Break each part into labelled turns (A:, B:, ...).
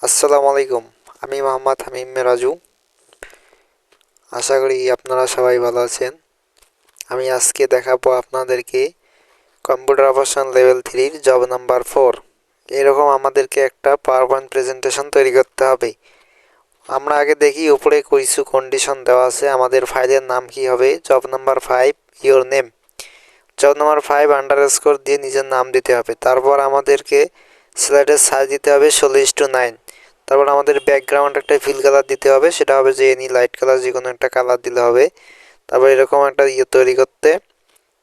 A: আসসালামু আলাইকুম। আমি মোহাম্মদ হামিম মিয়া রাজু। আশা করি আপনারা সবাই ভালো আছেন। আমি আজকে দেখাবো আপনাদেরকে computer operation level 3 job number 4। এরকম আমাদেরকে একটা পাওয়ারপয়েন্ট প্রেজেন্টেশন তৈরি করতে হবে। আমরা আগে দেখি উপরে কিছু কন্ডিশন দেওয়া আছে। আমাদের ফাইলের নাম কি হবে? Job number 5 your name. Job number 5 underscore দিয়ে নিজের নাম দিতে হবে। তারপর আমাদেরকে স্লাইডের সাইজ দিতে হবে 16:9। তারপর আমাদের ব্যাকগ্রাউন্ড একটা ফিল কালার দিতে হবে, সেটা হবে যে এনি লাইট কালার, যে কোনো একটা কালার দিলে হবে। তারপর এরকম একটা তৈরি করতে,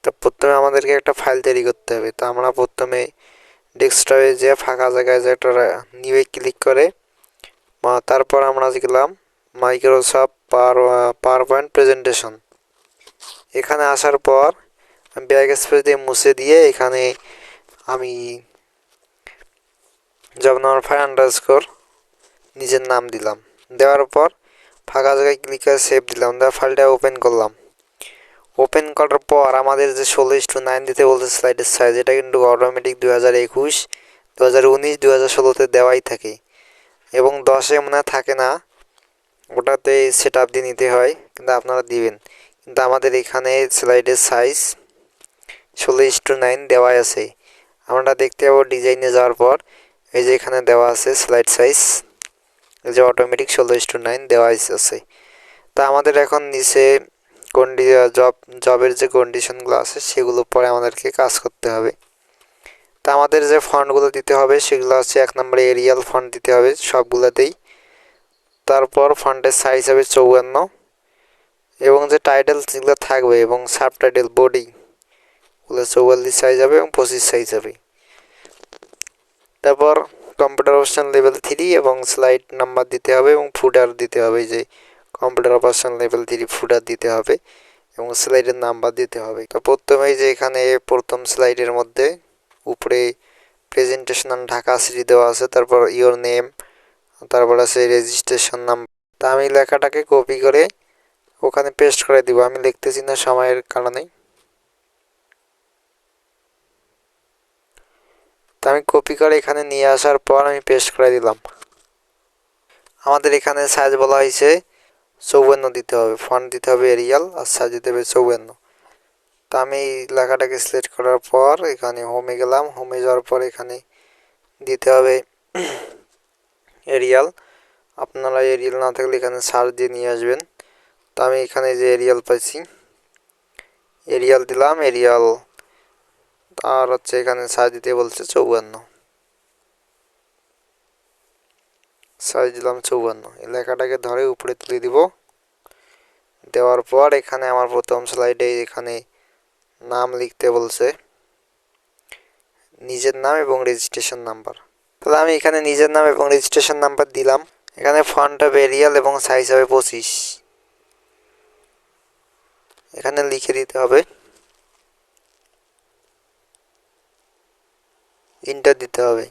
A: তো প্রথমে আমাদেরকে একটা ফাইল তৈরি করতে হবে। তো আমরা প্রথমে ডেস্কটপে যে ফাঁকা জায়গায় যে একটা নিউয়ে ক্লিক করে তারপর আমরা গেলাম মাইক্রোসফট পাওয়ার পয়েন্ট প্রেজেন্টেশন। এখানে আসার পর ব্যাক স্পেস দিয়ে মুছে দিয়ে এখানে আমি জব নাম্বার 5 আন্ডারস্কোর নিজের নাম দিলাম। দেওয়ার পর ফাঁকা জায়গায় ক্লিক করে সেভ দিলাম। দেওয়ার ফাইলটা ওপেন করলাম। ওপেন করার পর আমাদের যে 16:9 দিতে বলছে স্লাইডের সাইজ, এটা কিন্তু অটোমেটিক 2021, 2019, 2016তে দেওয়াই থাকে এবং 10-এ মনে থাকে না, ওটাতে সেট আপ দিয়ে নিতে হয়, কিন্তু আপনারা দিবেন। কিন্তু আমাদের এখানে স্লাইডের সাইজ 16:9 দেওয়াই আছে। আমরা দেখতে পাবো ডিজাইনে যাওয়ার পর এই যে এখানে দেওয়া আছে স্লাইড সাইজ, এই যে অটোমেটিক 16:9 দেওয়া আছে। তা আমাদের এখন নিচে জবের যে কন্ডিশনগুলো আছে সেগুলো পরে আমাদেরকে কাজ করতে হবে। তা আমাদের যে ফন্টগুলো দিতে হবে সেগুলো হচ্ছে 1 নম্বরে এরিয়াল ফন্ট দিতে হবে সবগুলোতেই। তারপর ফন্টের সাইজ হবে 54 এবং যে টাইটেল যেগুলো থাকবে এবং সাব টাইটেল বডি ওগুলো 44 সাইজ হবে এবং 25 সাইজ হবে। তারপর কম্পিউটার অপারেশন লেভেল 3 এবং স্লাইড নাম্বার দিতে হবে এবং ফুটার দিতে হবে, যে কম্পিউটার অপারেশন লেভেল 3 ফুটার দিতে হবে এবং স্লাইডের নাম্বার দিতে হবে। তো প্রথমেই যে এখানে প্রথম স্লাইডের মধ্যে উপরে প্রেজেন্টেশন ঢাকা সিটি দেওয়া আছে, তারপর ইওর নেম, তারপর আছে রেজিস্ট্রেশন নাম্বার। তা আমি লেখাটাকে কপি করে ওখানে পেস্ট করে দিব। আমি লিখতেছি না সময়ের কারণে। তা আমি কপি করে এখানে নিয়ে আসার পর আমি পেস্ট করে দিলাম। আমাদের এখানে সাইজ বলা হয়েছে 54 দিতে হবে, ফন্ট দিতে হবে এরিয়াল, আর সাইজ দিতে হবে 54। তা আমি লেখাটাকে সিলেক্ট করার পর এখানে হোমে গেলাম। হোমে যাওয়ার পর এখানে দিতে হবে এরিয়াল। আপনারা এরিয়াল না থাকলে এখানে সার্চ দিয়ে নিয়ে আসবেন। তো আমি এখানে যে এরিয়াল পাইছি, এরিয়াল দিলাম, এরিয়াল। আর হচ্ছে এখানে সাইজ দিতে বলছে 54, সাইজ দিলাম 54। এই লেখাটাকে ধরে উপরে তুলে দিব। দেওয়ার পর এখানে আমার প্রথম স্লাইডে এখানে নাম লিখতে বলছে, নিজের নাম এবং রেজিস্ট্রেশন নাম্বার। তাহলে আমি এখানে নিজের নাম এবং রেজিস্ট্রেশন নাম্বার দিলাম। এখানে ফন্ট হবে এরিয়াল এবং সাইজ হবে 25। এখানে লিখে দিতে হবে, ইন্টার দিতে হবে।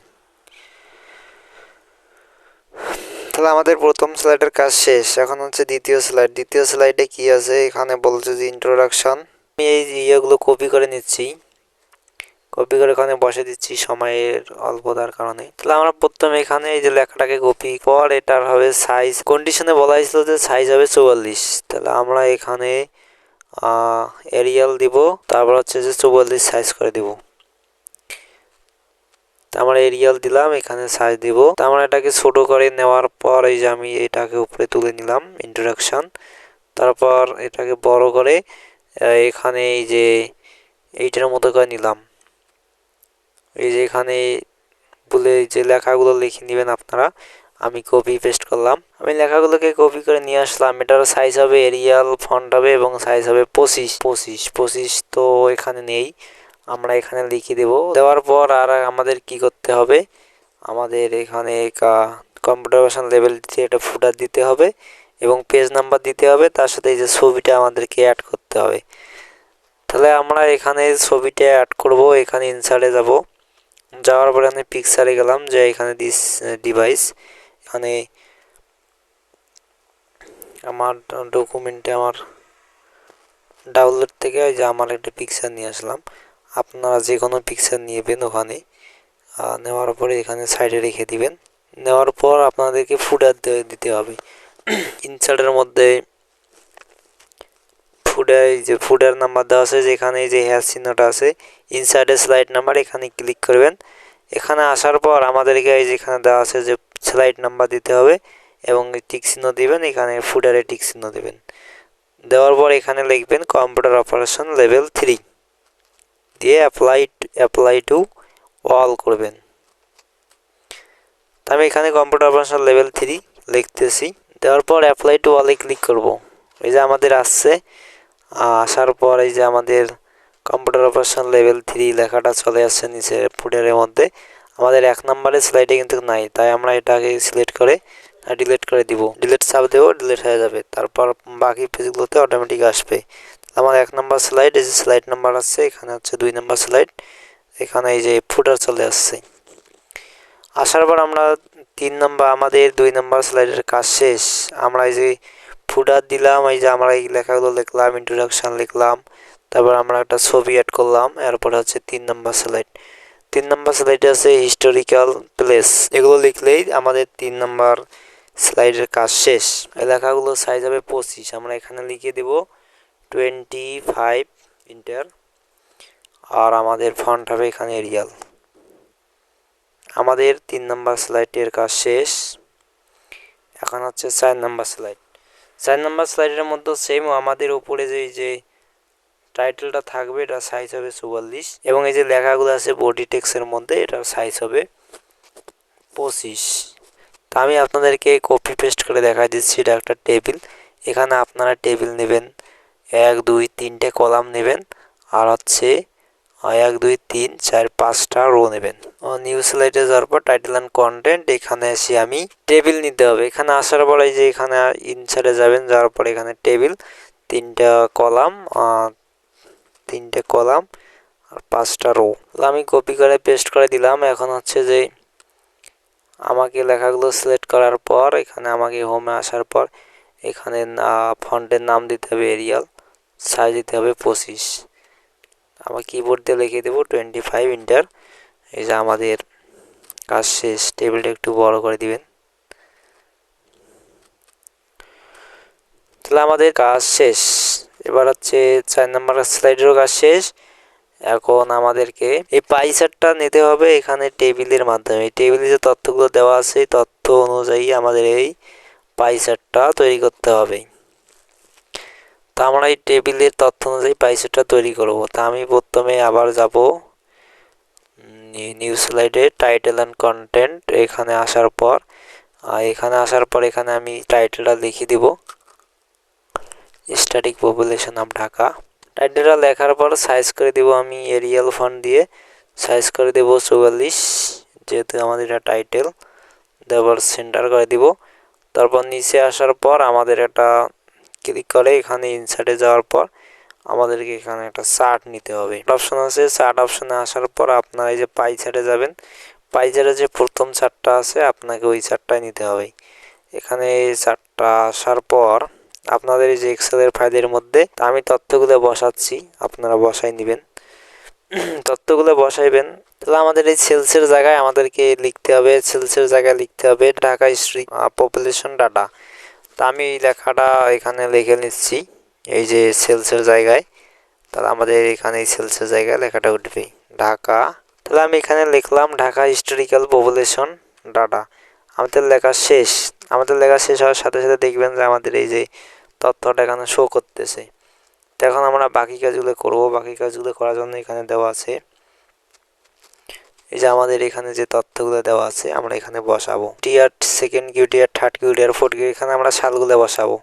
A: তাহলে আমাদের প্রথম স্লাইডের কাজ শেষ। এখন হচ্ছে দ্বিতীয় স্লাইড। দ্বিতীয় স্লাইডে কি আছে? এখানে বলছে যে ইন্ট্রোডাকশন। আমি এই ইয়েগুলো কপি করে নিচ্ছি, কপি করে এখানে বসে দিচ্ছি সময়ের অল্পতার কারণে। তাহলে আমরা প্রথমে এখানে এই যে লেখাটাকে কপি পর এটার হবে সাইজ। কন্ডিশনে বলা হয়েছিল যে সাইজ হবে 44। তাহলে আমরা এখানে এরিয়াল দিব, তারপর হচ্ছে যে 44 সাইজ করে দিব। আমরা এরিয়াল দিলাম, এখানে সাইজ দিব। আমরা এটাকে ছোট করে নেওয়ার পর এই যে আমি এটাকে উপরে তুলে নিলাম ইন্ট্রোডাকশন। তারপর এটাকে বড় করে এখানে এই যে এইটার মতো করে নিলাম। এই যে এখানে বলে যে লেখাগুলো লিখে নেবেন আপনারা। আমি কপি পেস্ট করলাম। আমি লেখাগুলোকে কপি করে নিয়ে আসলাম। এটার সাইজ হবে এরিয়াল ফন্ট হবে এবং সাইজ হবে 25। তো এখানে নেই, আমরা এখানে লিখে দেব। দেওয়ার পর আর আমাদের কি করতে হবে? আমাদের এখানে কম্পিউটার ভার্সন লেভেল দিতে একটা ফুটার দিতে হবে এবং পেজ নাম্বার দিতে হবে। তার সাথে এই যে ছবিটা আমাদেরকে অ্যাড করতে হবে। তাহলে আমরা এখানে ছবিটা অ্যাড করব। এখানে ইনসার্টে যাব, যাওয়ার পরে আমি পিকচারে গেলাম, যে এখানে দিস ডিভাইস, এখানে আমার ডকুমেন্টে আমার ডাউনলোড থেকে ওই যে আমার একটা পিকচার নিয়ে আসলাম। আপনারা যে কোনো পিকচার নেবেন ওখানে, নেওয়ার পরে এখানে সাইডে রেখে দিবেন। নেওয়ার পর আপনাদেরকে ফুটার দিতে হবে। ইনসার্টের মধ্যে ফুডার নাম্বার দেওয়া আছে, যেখানে যে হ্যাশ চিহ্নটা আছে ইনসার্টের স্লাইড নাম্বার, এখানে ক্লিক করবেন। এখানে আসার পর আমাদেরকে যেখানে দেওয়া আছে যে স্লাইড নাম্বার দিতে হবে এবং টিক চিহ্ন দিবেন, এখানে ফুডারে টিক চিহ্ন দেবেন। দেওয়ার পর এখানে লিখবেন কম্পিউটার অপারেশন লেভেল 3 দিয়ে অ্যাপ্লাই টু অল করবেন। আমি এখানে কম্পিউটার অপারেশন লেভেল 3 লিখতেছি। দেওয়ার পর অ্যাপ্লাই টু অলে ক্লিক করব। এই যে আমাদের আসছে, আসার পর এই যে আমাদের কম্পিউটার অপারেশন লেভেল 3 লেখাটা চলে আসছে নিচে ফুডারের মধ্যে। আমাদের 1 নম্বরের স্লাইডে কিন্তু নাই, তাই আমরা এটাকে সিলেক্ট করে ডিলিট করে দিব। ডিলিট চাপ দেবো, ডিলিট হয়ে যাবে। তারপর বাকি পেজগুলোতে অটোমেটিক আসবে। আমার 1 নম্বর স্লাইড, এই যে স্লাইড নাম্বার আছে, এখানে হচ্ছে 2 নম্বর স্লাইড, এখানে এই যে ফুডার চলে আসছে। আসার পর আমরা 3 নম্বর, আমাদের 2 নম্বর স্লাইডের কাজ শেষ। আমরা এই যে ফুডার দিলাম, এই যে আমরা এই লেখাগুলো লিখলাম, ইন্ট্রোডাকশন লিখলাম, তারপর আমরা একটা ছবি অ্যাড করলাম। এরপর হচ্ছে 3 নম্বর স্লাইড। 3 নম্বর স্লাইডে আছে হিস্টোরিক্যাল প্লেস, এগুলো লিখলেই আমাদের 3 নম্বর স্লাইডের কাজ শেষ। এই লেখাগুলো সাইজ হবে 25, আমরা এখানে লিখে দেব 25 ইন্টার, আর আমাদের ফন্ট হবে এখানে এরিয়াল। আমাদের 3 নম্বর স্লাইডের কাজ শেষ। এখন হচ্ছে 4 নম্বর স্লাইড। 4 নম্বর স্লাইডের মধ্যে সেম আমাদের উপরে যে টাইটেলটা থাকবে, এটা সাইজ হবে 44, এবং এই যে লেখাগুলো আছে বডি টেক্সটের মধ্যে, এটার সাইজ হবে 25। তা আমি আপনাদেরকে কপি পেস্ট করে দেখা দিচ্ছি। এটা একটা টেবিল, এখানে আপনারা টেবিল নেবেন, 1 2 3টে কলাম নেবেন, আর হচ্ছে 1 2 3 4 5টা রো নেবেন। নিউ স্লাইডে যাওয়ার পর টাইটেল অ্যান্ড কন্টেন্ট, এখানে এসে আমি টেবিল নিতে হবে। এখানে আসার পর এই যে এখানে ইনসার্টে যাবেন, যাওয়ার পর এখানে টেবিল, 3টা কলাম আর 5টা রো আমি কপি করে পেস্ট করে দিলাম। এখন হচ্ছে যে আমাকে লেখাগুলো সিলেক্ট করার পর এখানে আমাকে হোমে আসার পর এখানে ফন্টের নাম দিতে হবে এরিয়াল, সাইজ দিতে হবে 25, আমার কিবোর্ড দিয়ে লিখে দেবো 25 ইন্টার। এই যে আমাদের কাজ শেষ। টেবিলটা একটু বড় করে দিবেন। তাহলে আমাদের কাজ শেষ। এবার হচ্ছে 4 নম্বর স্লাইডেরও কাজ শেষ। এখন আমাদেরকে এই পাই চার্টটা নিতে হবে এখানে টেবিলের মাধ্যমে। টেবিলে যে তথ্যগুলো দেওয়া আছে, তথ্য অনুযায়ী আমাদের এই পাই চার্টটা তৈরি করতে হবে। তা আমরা এই টেবিলের তথ্য অনুযায়ী পাই চার্টটা তৈরি করব। তা আমি প্রথমে আবার যাব নিউ স্লাইডে, টাইটেল অ্যান্ড কন্টেন্ট, এখানে আসার পর এখানে আমি টাইটেলটা লিখে দিব স্ট্যাটিক পপুলেশন অফ ঢাকা। টাইটেলটা লেখার পর সাইজ করে দেব আমি এরিয়াল ফন্ট দিয়ে, সাইজ করে দেব 44, যেহেতু আমাদের এটা টাইটেল। দেওয়ার সেন্টার করে দিব। তারপর নিচে আসার পর আমাদের এটা ক্লিক করে এখানে ইনসার্টে যাওয়ার পর আমাদেরকে এখানে একটা চার্ট নিতে হবে। অপশন আছে, চার্ট অপশনে আসার পর আপনারা এই যে পাই চার্টে যাবেন। পাই চার্টে যে প্রথম চার্টটা আছে আপনাকে ওই চার্টটাই নিতে হবে। এখানে এই চার্টটা আসার পর আপনাদের এই যে এক্সেলের ফাইলের মধ্যে আমি তথ্যগুলো বসাচ্ছি, আপনারা বসাই নেবেন। তথ্যগুলো বসাইবেন। তাহলে আমাদের এই সেলসের জায়গায় আমাদেরকে লিখতে হবে ঢাকা স্ট্রিট পপুলেশন ডাটা। তা আমি এই লেখাটা এখানে লিখে নিচ্ছি এই যে সেলসের জায়গায়। তাহলে আমাদের এখানে এই সেলসের জায়গায় লেখাটা উঠবে ঢাকা। তাহলে আমি এখানে লিখলাম ঢাকা হিস্টোরিক্যাল পপুলেশন ডাটা। আমাদের লেখা শেষ। হওয়ার সাথে সাথে দেখবেন যে আমাদের এই যে তথ্যটা এখানে শো করতেছে। তো এখন আমরা বাকি কাজগুলো করব। বাকি কাজগুলো করার জন্য এখানে দেওয়া আছে এই যে আমাদের এখানে যে তথ্যগুলো দেওয়া আছে আমরা এখানে বসাবো। টিয়ার, সেকেন্ড কিউ টিয়ার, থার্ড কিউ টিয়ার, ফোর্থ কিউ, এখানে আমরা সালগুলো বসাবো।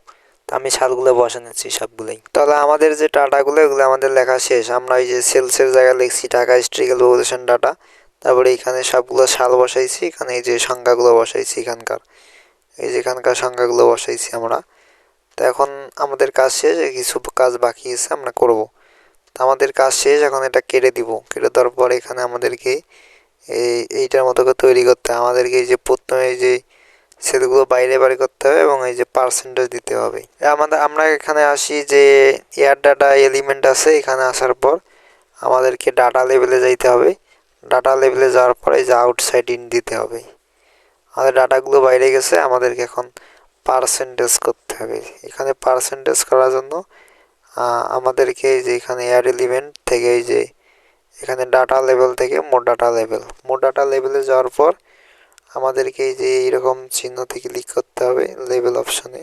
A: তো আমি সালগুলো বসে নিচ্ছি সবগুলোই। তাহলে আমাদের যে ডাটাগুলো এগুলো আমাদের লেখা শেষ। আমরা এই যে সেলসের জায়গায় লিখছি ঢাকা হিস্টোরিক্যাল পপুলেশন ডাটা, তারপরে এখানে সবগুলো সাল বসাইছি, এখানে এই যে সংখ্যাগুলো বসাইছি, এখানকার সংখ্যাগুলো বসাইছি আমরা। তো এখন আমাদের কাজ শেষ, কিছু কাজ বাকি আছে আমরা করব। তো আমাদের কাজ শেষ, এখন এটা কেটে দিব। কেটে দেওয়ার পর এখানে আমাদেরকে এইটার মতো করে তৈরি করতে হবে। আমাদেরকে এই যে প্রথমে এই যে সেলগুলো বাইরে করতে হবে এবং এই যে পার্সেন্টেজ দিতে হবে। আমরা এখানে আসি যে এয়ার ডাটা এলিমেন্ট আছে, এখানে আসার পর আমাদেরকে ডাটা লেভেলে যাইতে হবে। ডাটা লেভেলে যাওয়ার পর এই যে আউটসাইড ইন দিতে হবে। আমাদের ডাটাগুলো বাইরে গেছে, আমাদেরকে এখন পার্সেন্টেজ করতে হবে। এখানে পার্সেন্টেজ করার জন্য আমাদেরকে এই যে এখানে অ্যাড এলিমেন্ট থেকে এই যে এখানে ডাটা লেভেল থেকে মোট ডাটা লেভেলে যাওয়ার পর আমাদেরকে এই যে এইরকম চিহ্নতে ক্লিক করতে হবে লেভেল অপশনে,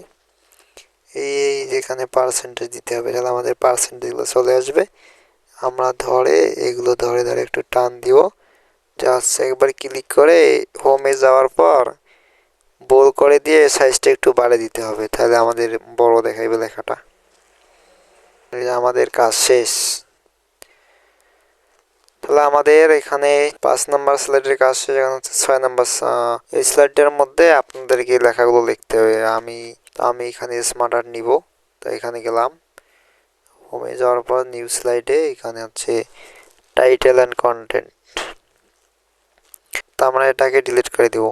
A: এই যেখানে পার্সেন্টেজ দিতে হবে, তাহলে আমাদের পার্সেন্টেজগুলো চলে আসবে। আমরা এগুলো ধরে একটু টান দিব, জাস্ট একবার ক্লিক করে হোমে যাওয়ার পর বোল্ড করে দিয়ে সাইজটা একটু বাড়িয়ে দিতে হবে, তাহলে আমাদের বড় দেখাইবে লেখাটা। আমাদের কাজ শেষ। তাহলে আমাদের এখানে 5 নাম্বার স্লাইডের কাজ শেষ। এখন হচ্ছে 6 নাম্বার। এই স্লাইডের মধ্যে আপনাদেরকে লেখাগুলো লিখতে হবে। আমি এখানে স্মার্ট আর্ট নিব, তো এখানে গেলাম, হোমে যাওয়ার পর নিউ স্লাইডে এখানে হচ্ছে টাইটেল অ্যান্ড কন্টেন্ট, তো আমরা এটাকে ডিলিট করে দিব।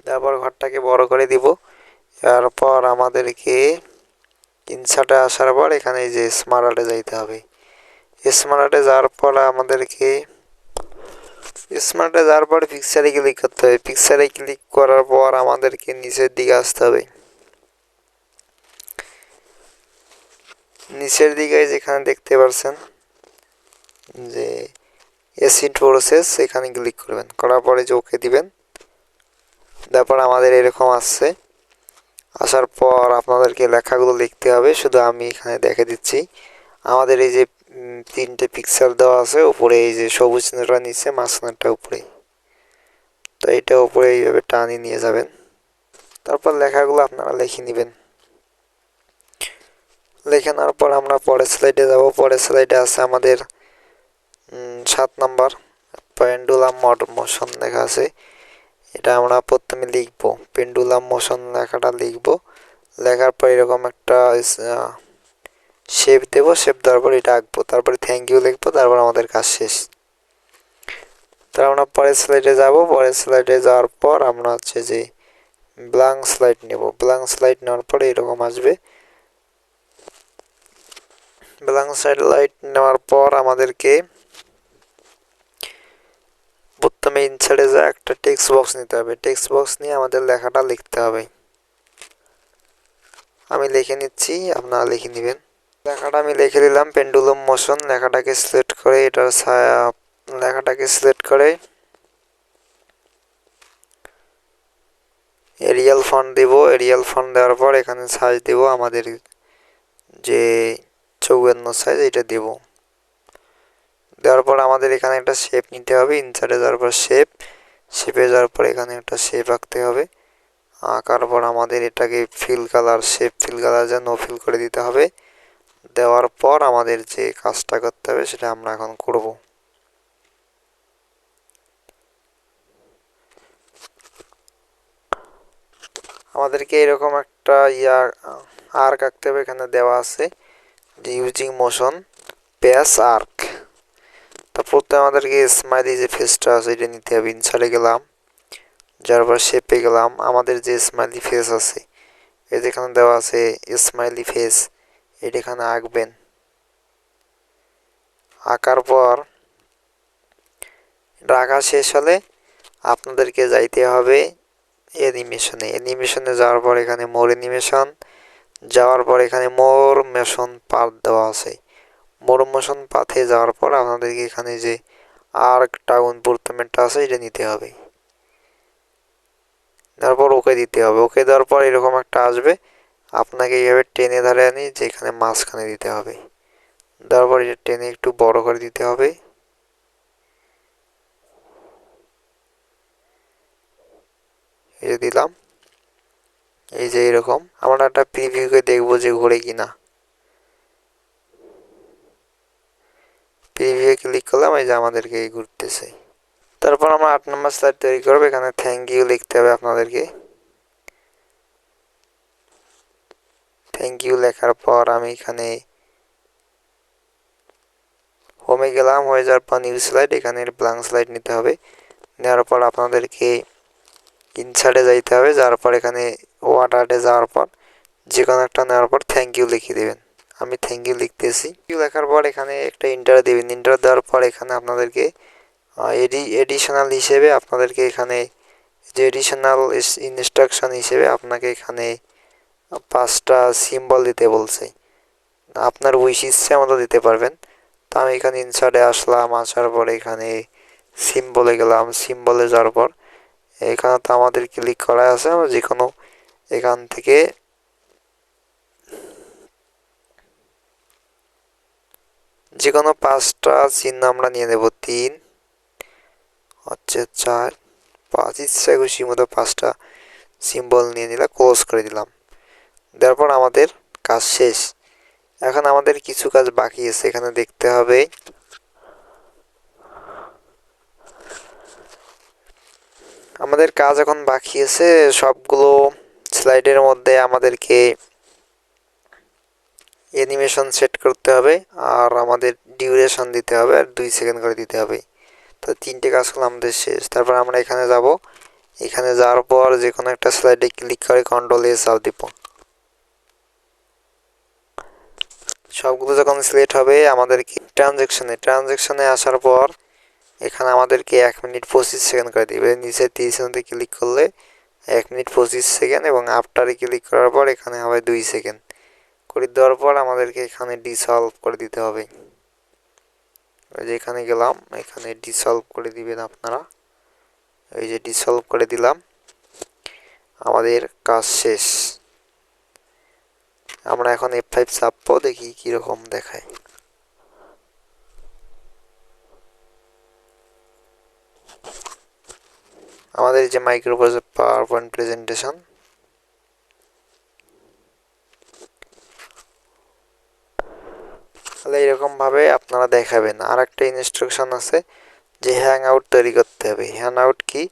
A: তারপর ঘরটাকে বড় করে দিব। এরপর আমাদেরকে ইনসার্টে আসার পর এখানে এই যে স্মার্ট আর্টে যাইতে হবে। স্মার্ট আর্টে যাওয়ার পর আমাদেরকে পিকচারে ক্লিক করতে হবে। পিকচারে ক্লিক করার পর আমাদেরকে নিচের দিকে আসতে হবে। নিচের দিকে যেখানে দেখতে পাচ্ছেন যে অ্যাসিড প্রসেস, এখানে ক্লিক করবেন, করার পরে যে ওকে দিবেন। তারপর আমাদের এরকম আসছে। আসার পর আপনাদেরকে লেখাগুলো লিখতে হবে, শুধু আমি এখানে দেখে দিচ্ছি। আমাদের এই যে 3টে পিকচার দেওয়া আছে, উপরে এই যে সবুজ চিহ্নটা নিচে, মাঝখানেরটা উপরে, তো এটা উপরে এইভাবে টানি নিয়ে যাবেন। তারপর লেখাগুলো আপনারা লিখে নেবেন। লিখে নেওয়ার পর আমরা পরের স্লাইডে যাব। পরের স্লাইডে আছে আমাদের 7 নাম্বার পেন্ডুলাম মোশন লেখা আছে। এটা আমরা প্রথমে লিখবো, পেন্ডুলাম মোশন লেখাটা লিখবো। লেখার পর এরকম একটা শেপ দেবো, শেপ দেওয়ার পর এটা আঁকবো, তারপরে থ্যাংক ইউ লিখবো, তারপর আমাদের কাজ শেষ। তারপর আমরা পরের স্লাইডে যাব। পরের স্লাইডে যাওয়ার পর আমরা হচ্ছে যে ব্ল্যাঙ্ক স্লাইড নেব। ব্ল্যাঙ্ক স্লাইড নেওয়ার পরে এরকম আসবে। ব্ল্যাঙ্ক স্লাইড নেওয়ার পর আমাদেরকে প্রথমে ইনসার্টে যা একটা টেক্সট বক্স নিতে হবে। টেক্সট বক্স নিয়ে আমাদের লেখাটা লিখতে হবে। আমি লিখে নিচ্ছি, আপনারা লিখে নেবেন। লেখাটা আমি লিখে দিলাম, পেন্ডুলাম মোশন। লেখাটাকে সিলেক্ট করে এরিয়াল ফন্ট দেব। এরিয়াল ফন্ট দেওয়ার পর এখানে সাইজ দেব, আমাদের যে 54 সাইজ এটা দেব। দেওয়ার পর আমাদের এখানে একটা শেপ নিতে হবে। ইনসার্টে যাওয়ার পর শেপে যাওয়ার পর এখানে একটা শেপ আঁকতে হবে। আঁকার পর আমাদের এটাকে ফিল কালার যা নো ফিল করে দিতে হবে। দেওয়ার পর আমাদের যে কাজটা করতে হবে সেটা আমরা এখন করব। আমাদেরকে এরকম একটা আর্ক আঁকতে হবে। এখানে দেওয়া আছে যে ইউজিং মোশন প্যাস আর্ক। তারপর আমাদেরকে স্মাইলি যে ফেসটা আছে এটা নিতে হবে। ইনসার্টে গেলাম, যার পর শেপে গেলাম। আমাদের যে স্মাইলি ফেস আছে, এই যেখানে দেওয়া আছে স্মাইলি ফেস, এটা এখানে আঁকবেন। আঁকার পর আঁকা শেষ হলে আপনাদেরকে যাইতে হবে অ্যানিমেশনে যাওয়ার পর এখানে মোর অ্যানিমেশন, যাওয়ার পর এখানে মোর মোশন পাথ দেওয়া আছে। মোর মোশন পাথে যাওয়ার পর আপনাদেরকে এখানে যে আর্ক টাউন প্রথমেরটা আছে এটা নিতে হবে। তারপর ওকে দিতে হবে। ওকে দেওয়ার পর এরকম একটা আসবে, আপনাকে এইভাবে টেনে ধরে আনি যে এখানে মাঝখানে দিতে হবে। দেওয়ার পর এটা টেনে একটু বড় করে দিতে হবে। এই যে দিলাম, এই যে এরকম। আমরা একটা প্রিভিউকে দেখবো যে ঘুরে কিনা। প্রিভিউ ক্লিক করলাম, এই যে আমাদেরকে ঘুরতেছে। তারপর আমরা 8 নম্বর স্লাইড তৈরি করবো। এখানে থ্যাংক ইউ লিখতে হবে আপনাদেরকে। থ্যাংক ইউ লেখার পর আমি এখানে হোমে গেলাম। হয়ে যাওয়ার পর নিউ স্লাইড, এখানে ব্ল্যাঙ্ক স্লাইড নিতে হবে। নেওয়ার পর আপনাদেরকে ইনসার্টে যাইতে হবে। যাওয়ার পর এখানে ওয়ার্ড আর্টে যাওয়ার পর যে কোনো একটা নেওয়ার পর থ্যাংক ইউ লিখে দেবেন। আমি থ্যাংক ইউ লিখতেছি। লেখার পর এখানে একটা ইন্টার দেবেন। ইন্টার দেওয়ার পর এখানে আপনাদেরকে এডিশনাল হিসেবে আপনাদেরকে এখানে যে এডিশনাল ইনস্ট্রাকশন হিসেবে আপনাকে এখানে 5টা সিম্বল দিতে বলছে। আপনার উইশ ইচ্ছে মতো দিতে পারবেন। তো আমি এখানে ইনসার্টে আসলাম, আসার পর এখানে সিম্বলে গেলাম, সিম্বলে যাওয়ার পর এখানে তো আমাদের ক্লিক করা আছে, আমরা যে কোনো এখান থেকে যে কোনো 5টা চিহ্ন আমরা নিয়ে নেব। 3 হচ্ছে 4 5 ইচ্ছা খুশি মতো 5টা সিম্বল নিয়ে নিলাম, ক্লোজ করে দিলাম। দেওয়ার পর আমাদের কাজ শেষ। এখন আমাদের কিছু কাজ বাকি আছে, এখানে দেখতে হবে আমাদের কাজ এখন বাকি আছে সবগুলো স্লাইডের মধ্যে আমাদেরকে অ্যানিমেশন সেট করতে হবে আর আমাদের ডিউরেশন দিতে হবে আর 2 সেকেন্ড করে দিতে হবে। তো 3টে কাজ করলে আমাদের শেষ। তারপর আমরা এখানে যাব, এখানে যাওয়ার পর যে কোনো একটা স্লাইডে ক্লিক করে কন্ট্রোল-A চাপ দিব। সবগুলো যখন সিলেক্ট হবে আমাদেরকে ট্রানজ্যাকশনে আসার পর এখানে আমাদেরকে 1 মিনিট 25 সেকেন্ড করে দিবে। নিচে 30 সেকেন্ডে ক্লিক করলে 1 মিনিট 25 সেকেন্ড এবং আফটারে ক্লিক করার পর এখানে হবে 2 সেকেন্ড করে দেওয়ার পর আমাদেরকে এখানে ডিসলভ করে দিতে হবে। এই যে এখানে গেলাম, এখানে ডিসলভ করে দিবেন আপনারা। এই যে ডিসলভ করে দিলাম, আমাদের কাজ শেষ। আমরা এখন F5 চাপবো, দেখি কিরকম দেখায়। আমাদের যে মাইক্রোসফট পাওয়ারপয়েন্ট প্রেজেন্টেশন, তাহলে এরকম ভাবে আপনারা দেখাবেন। আর একটা ইনস্ট্রাকশন আছে যে হ্যাং আউট তৈরি করতে হবে। হ্যাং আউট কি,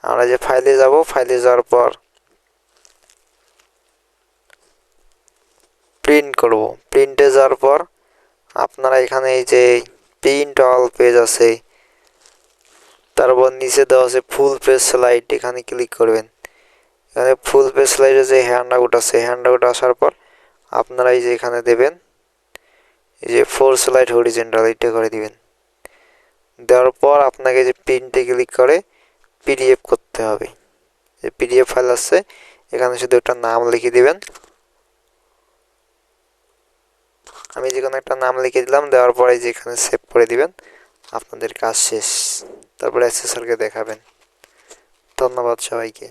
A: আমরা যে ফাইলে যাব, ফাইলে যাওয়ার পর প্রিন্ট করব। প্রিন্টে যাওয়ার পর আপনারা এখানে এই যে প্রিন্ট অল পেজ আছে, তারপর নিচে দেওয়া আছে ফুল পেজ স্লাইড, এখানে ক্লিক করবেন। এখানে ফুল পেজ স্লাইডে যে হ্যান্ড আউট আছে, হ্যান্ড আউট আসার পর আপনারা এই যে এখানে দেবেন এই যে 4 স্লাইড হরিজন্টাল, এটা করে দিবেন। দেওয়ার পর আপনাকে যে প্রিন্টে ক্লিক করে পিডিএফ করতে হবে। যে পিডিএফ ফাইল আছে এখানে শুধু একটা নাম লিখে দিবেন। আমি যে কোনো একটা নাম লিখে দিলাম, দেওয়ার পরে যে এখানে সেভ করে দিবেন, আপনাদের কাজ শেষ। তারপরে অ্যাসেসরকে দেখাবেন। ধন্যবাদ সবাইকে।